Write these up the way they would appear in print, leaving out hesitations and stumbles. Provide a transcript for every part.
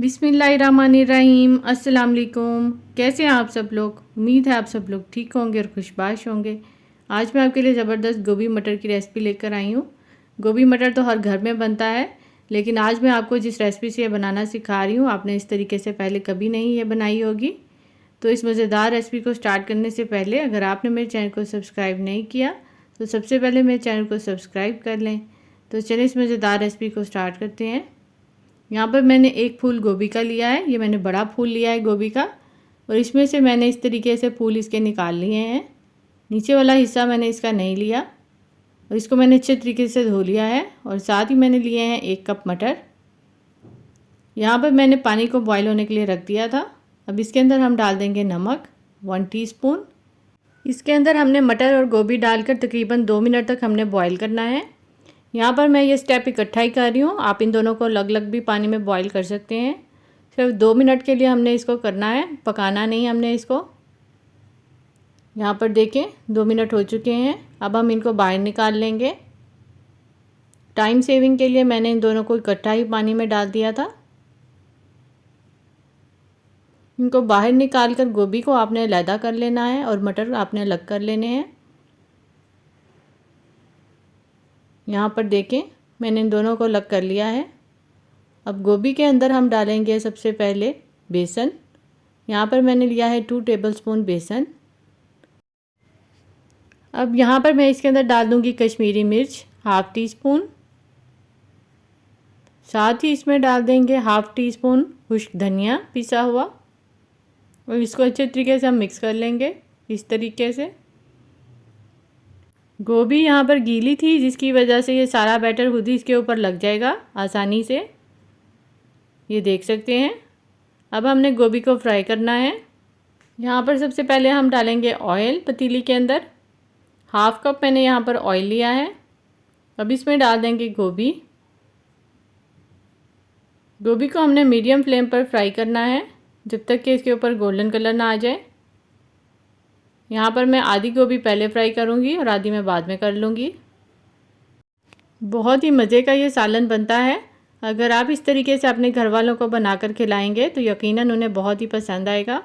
बिस्मिल्लाहिर्रहमानिर्रहीम। अस्सलाम वालेकुम। कैसे हैं आप सब लोग? उम्मीद है आप सब लोग ठीक होंगे और खुशबाश होंगे। आज मैं आपके लिए ज़बरदस्त गोभी मटर की रेसिपी लेकर आई हूँ। गोभी मटर तो हर घर में बनता है, लेकिन आज मैं आपको जिस रेसिपी से ये बनाना सिखा रही हूँ, आपने इस तरीके से पहले कभी नहीं ये बनाई होगी। तो इस मज़ेदार रेसिपी को स्टार्ट करने से पहले अगर आपने मेरे चैनल को सब्सक्राइब नहीं किया तो सबसे पहले मेरे चैनल को सब्सक्राइब कर लें। तो चलिए इस मज़ेदार रेसिपी को स्टार्ट करते हैं। यहाँ पर मैंने एक फूल गोभी का लिया है, ये मैंने बड़ा फूल लिया है गोभी का, और इसमें से मैंने इस तरीके से फूल इसके निकाल लिए हैं। नीचे वाला हिस्सा मैंने इसका नहीं लिया और इसको मैंने अच्छे तरीके से धो लिया है। और साथ ही मैंने लिए हैं 1 कप मटर। यहाँ पर मैंने पानी को बॉईल होने के लिए रख दिया था। अब इसके अंदर हम डाल देंगे नमक 1 टीस्पून। इसके अंदर हमने मटर और गोभी डालकर तकरीबन 2 मिनट तक हमने बॉईल करना है। यहाँ पर मैं ये स्टेप इकट्ठा ही कर रही हूँ, आप इन दोनों को अलग अलग भी पानी में बॉईल कर सकते हैं। सिर्फ 2 मिनट के लिए हमने इसको करना है, पकाना नहीं हमने इसको। यहाँ पर देखें 2 मिनट हो चुके हैं। अब हम इनको बाहर निकाल लेंगे। टाइम सेविंग के लिए मैंने इन दोनों को इकट्ठा ही पानी में डाल दिया था। इनको बाहर निकाल कर गोभी को आपने अलहदा कर लेना है और मटर आपने अलग कर लेने हैं। यहाँ पर देखें मैंने इन दोनों को अलग कर लिया है। अब गोभी के अंदर हम डालेंगे सबसे पहले बेसन। यहाँ पर मैंने लिया है 2 टेबलस्पून बेसन। अब यहाँ पर मैं इसके अंदर डाल दूँगी कश्मीरी मिर्च 1/2 टीस्पून। साथ ही इसमें डाल देंगे 1/2 टीस्पून खुश्क धनिया पिसा हुआ, और इसको अच्छे तरीके से हम मिक्स कर लेंगे इस तरीके से। गोभी यहाँ पर गीली थी, जिसकी वजह से ये सारा बैटर खुद ही इसके ऊपर लग जाएगा आसानी से, ये देख सकते हैं। अब हमने गोभी को फ्राई करना है। यहाँ पर सबसे पहले हम डालेंगे ऑयल पतीली के अंदर। 1/2 कप मैंने यहाँ पर ऑयल लिया है। अब इसमें डाल देंगे गोभी। गोभी को हमने मीडियम फ्लेम पर फ्राई करना है जब तक कि इसके ऊपर गोल्डन कलर ना आ जाए। यहाँ पर मैं आधी गोभी पहले फ्राई करूँगी और आधी मैं बाद में कर लूँगी। बहुत ही मज़े का ये सालन बनता है। अगर आप इस तरीके से अपने घर वालों को बनाकर खिलाएंगे तो यकीनन उन्हें बहुत ही पसंद आएगा।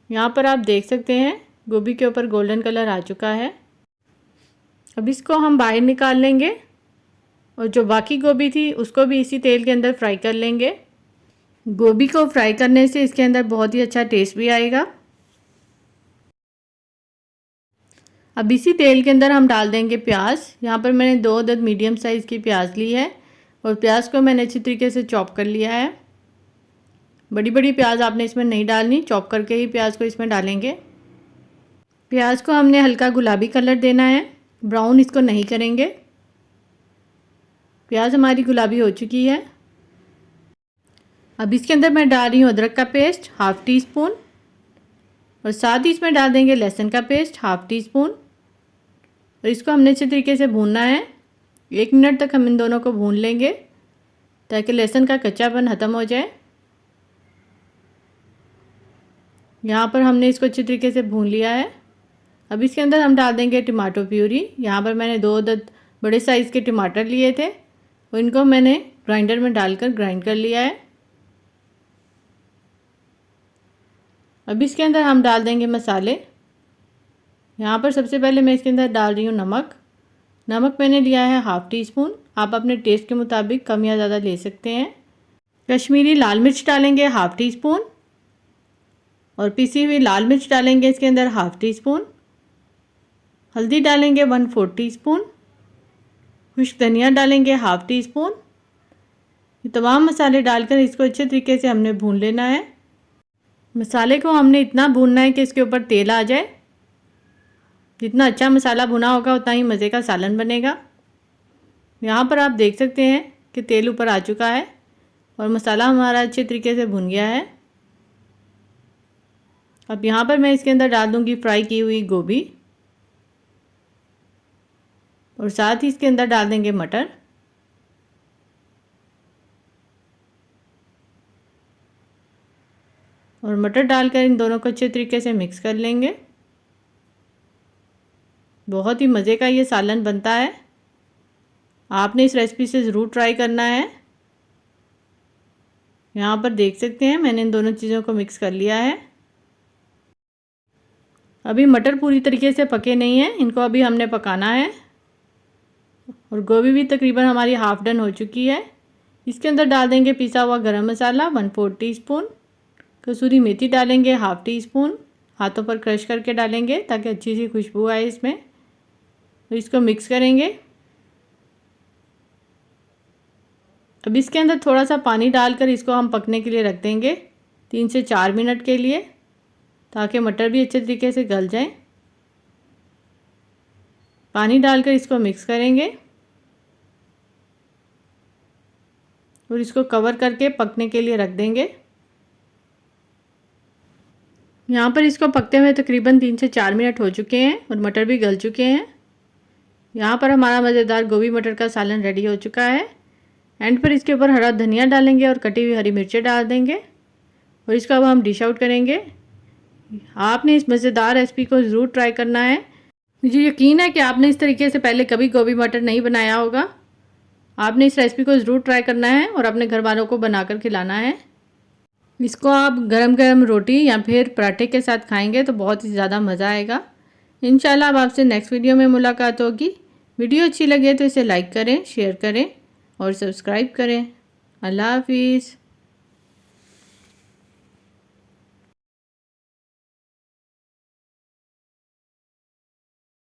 यहाँ पर आप देख सकते हैं गोभी के ऊपर गोल्डन कलर आ चुका है। अब इसको हम बाहर निकाल लेंगे और जो बाकी गोभी थी उसको भी इसी तेल के अंदर फ्राई कर लेंगे। गोभी को फ्राई करने से इसके अंदर बहुत ही अच्छा टेस्ट भी आएगा। अब इसी तेल के अंदर हम डाल देंगे प्याज। यहाँ पर मैंने 2 अदद मीडियम साइज़ की प्याज ली है और प्याज को मैंने अच्छी तरीके से चॉप कर लिया है। बड़ी बड़ी प्याज आपने इसमें नहीं डालनी, चॉप करके ही प्याज को इसमें डालेंगे। प्याज को हमने हल्का गुलाबी कलर देना है, ब्राउन इसको नहीं करेंगे। प्याज हमारी गुलाबी हो चुकी है। अब इसके अंदर मैं डाल रही हूँ अदरक का पेस्ट 1/2 टीस्पून, और साथ ही इसमें डाल देंगे लहसुन का पेस्ट 1/2 टीस्पून, और इसको हमने अच्छे तरीके से भूनना है। 1 मिनट तक हम इन दोनों को भून लेंगे ताकि लहसुन का कच्चापन ख़त्म हो जाए। यहाँ पर हमने इसको अच्छे तरीके से भून लिया है। अब इसके अंदर हम डाल देंगे टमाटो प्यूरी। यहाँ पर मैंने 2 अदद बड़े साइज़ के टमाटर लिए थे और इनको मैंने ग्राइंडर में डालकर ग्राइंड कर लिया है। अब इसके अंदर हम डाल देंगे मसाले। यहाँ पर सबसे पहले मैं इसके अंदर डाल रही हूँ नमक। नमक मैंने लिया है 1/2 टीस्पून। आप अपने टेस्ट के मुताबिक कम या ज़्यादा ले सकते हैं। कश्मीरी लाल मिर्च डालेंगे 1/2 टीस्पून, और पिसी हुई लाल मिर्च डालेंगे इसके अंदर 1/2 टीस्पून। हल्दी डालेंगे 1/4 टीस्पून। खुश्क धनिया डालेंगे 1/2 टीस्पून। ये तमाम मसाले डालकर इसको अच्छे तरीके से हमने भून लेना है। मसाले को हमने इतना भूनना है कि इसके ऊपर तेल आ जाए। जितना अच्छा मसाला भुना होगा उतना ही मज़े का सालन बनेगा। यहाँ पर आप देख सकते हैं कि तेल ऊपर आ चुका है और मसाला हमारा अच्छे तरीके से भुन गया है। अब यहाँ पर मैं इसके अंदर डाल दूँगी फ्राई की हुई गोभी, और साथ ही इसके अंदर डाल देंगे मटर। और मटर डालकर इन दोनों को अच्छे तरीके से मिक्स कर लेंगे। बहुत ही मज़े का ये सालन बनता है। आपने इस रेसिपी से ज़रूर ट्राई करना है। यहाँ पर देख सकते हैं मैंने इन दोनों चीज़ों को मिक्स कर लिया है। अभी मटर पूरी तरीके से पके नहीं हैं, इनको अभी हमने पकाना है। और गोभी भी तकरीबन हमारी हाफ़ डन हो चुकी है। इसके अंदर डाल देंगे पिसा हुआ गरम मसाला 1/4 टीस्पून, कसूरी मेथी डालेंगे 1/2 टीस्पून, हाथों पर क्रश करके डालेंगे ताकि अच्छी सी खुशबू आए इसमें। तो इसको मिक्स करेंगे। अब इसके अंदर थोड़ा सा पानी डालकर इसको हम पकने के लिए रख देंगे 3 से 4 मिनट के लिए, ताकि मटर भी अच्छे तरीके से गल जाएं। पानी डालकर इसको मिक्स करेंगे और इसको कवर करके पकने के लिए रख देंगे। यहाँ पर इसको पकते हुए तकरीबन 3 से 4 मिनट हो चुके हैं और मटर भी गल चुके हैं। यहाँ पर हमारा मज़ेदार गोभी मटर का सालन रेडी हो चुका है। एंड पर इसके ऊपर हरा धनिया डालेंगे और कटी हुई हरी मिर्चें डाल देंगे और इसको अब हम डिश आउट करेंगे। आपने इस मज़ेदार रेसिपी को ज़रूर ट्राई करना है। मुझे यकीन है कि आपने इस तरीके से पहले कभी गोभी मटर नहीं बनाया होगा। आपने इस रेसिपी को ज़रूर ट्राई करना है और अपने घर वालों को बनाकर खिलाना है। इसको आप गरम गरम रोटी या फिर पराठे के साथ खाएंगे तो बहुत ही ज़्यादा मज़ा आएगा। इंशाल्लाह अब आपसे नेक्स्ट वीडियो में मुलाकात होगी। वीडियो अच्छी लगे तो इसे लाइक करें, शेयर करें और सब्सक्राइब करें। अल्लाह हाफिज़।